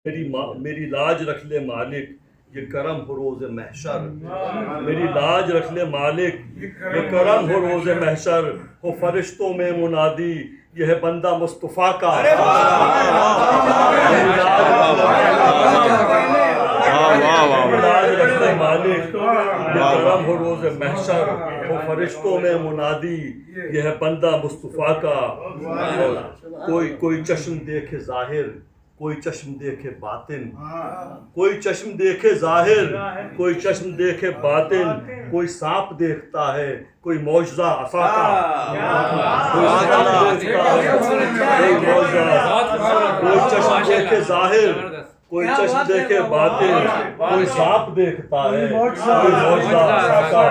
میری لاج رکھ لے مالک، یہ کرم ہو روز محشر، میری لاج رکھ لے مالک، یہ کرم ہو روز محشر، ہو فرشتوں میں منادی، یہ ہے بندہ مصطفیٰ کا، میری لاج رکھ لے مالک، یہ کرم ہو روز محشر، ہو فرشتوں میں منادی، یہ ہے بندہ مصطفیٰ کا۔ کوئی چشم دیکھے ظاہر، کوئی چشم دیکھے باطن، کوئی چشم دیکھے ظاہر، کوئی چشم دیکھے باطن، کوئی سانپ دیکھتا ہے، کوئی معجزہ عصا کا، کوئی چشم دیکھے ظاہر، کوئی چشم دیکھے باطن، کوئی سانپ دیکھتا ہے، کوئی معجزہ عصا کا۔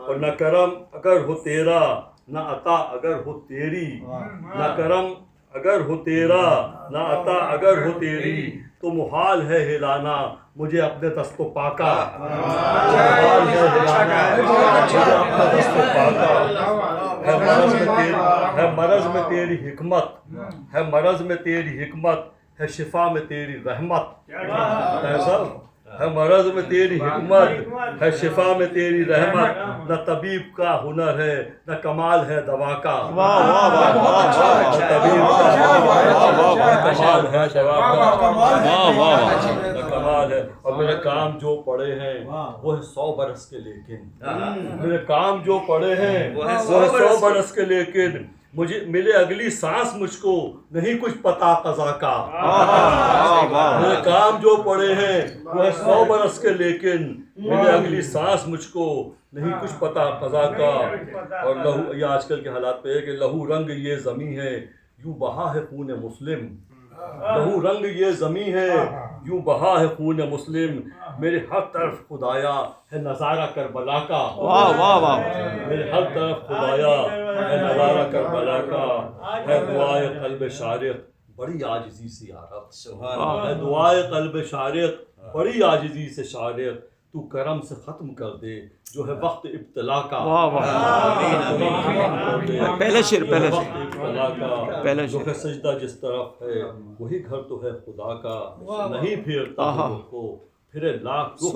اور نہ کرم اگر ہو تیرا، نہ عطا اگر ہو تیری، نہ کرم اگر ہو تیرا، نہ عطا اگر ہو تیری، تو محال ہے ہلانا مجھے اپنے دست و پا کا، محال ہے ہلانا مجھے اپنے دست و پا کا۔ ہے مرض میں تیری حکمت، ہے مرض میں تیری حکمت، ہے شفا میں تیری رحمت، ایسا ہے مرض میں تیری حکمت، ہے شفا میں تیری رحمت، نہ طبیب کا ہنر ہے، نہ کمال ہے دوا کا، نہ طبیب کا کمال ہے دوا کا، نہ کمال ہے۔ اور میرے کام جو پڑے ہیں وہ ہے 100 برس کے، لیکن میرے کام جو پڑے ہیں وہ ہے 100 برس کے، لیکن مجھے ملے اگلی سانس مجھ کو نہیں کچھ پتا قضا کا، میرے کام جو پڑے ہیں وہ ہے 100 برس کے، لیکن ملے اگلی سانس مجھ کو نہیں کچھ پتا قضا کا۔ اور لہو، یہ آج کل کے حالات پہ ہے کہ لہو رنگ یہ زمیں ہے یوں بہا ہے خون مسلم، لہو رنگ یہ زمیں ہے یوں بہا ہے خون مسلم، میرے ہر طرف خدایا ہے نظارہ کربلا کا، میرے ہر طرف خدایا ہے نظارہ کربلا کا، ہے دعائے قلب شارق بڑی عاجزی سے یا رب، ہے دعائے قلب شارق بڑی عاجزی سے شارق، تو کرم سے ختم کر دے جو ہے وقت ابتلا کا، پہلا شعر جو ہے سجدہ جس طرف ہے وہی گھر تو ہے خدا کا، نہیں پھیرتا رخ کو پھرے لاکھ رخ۔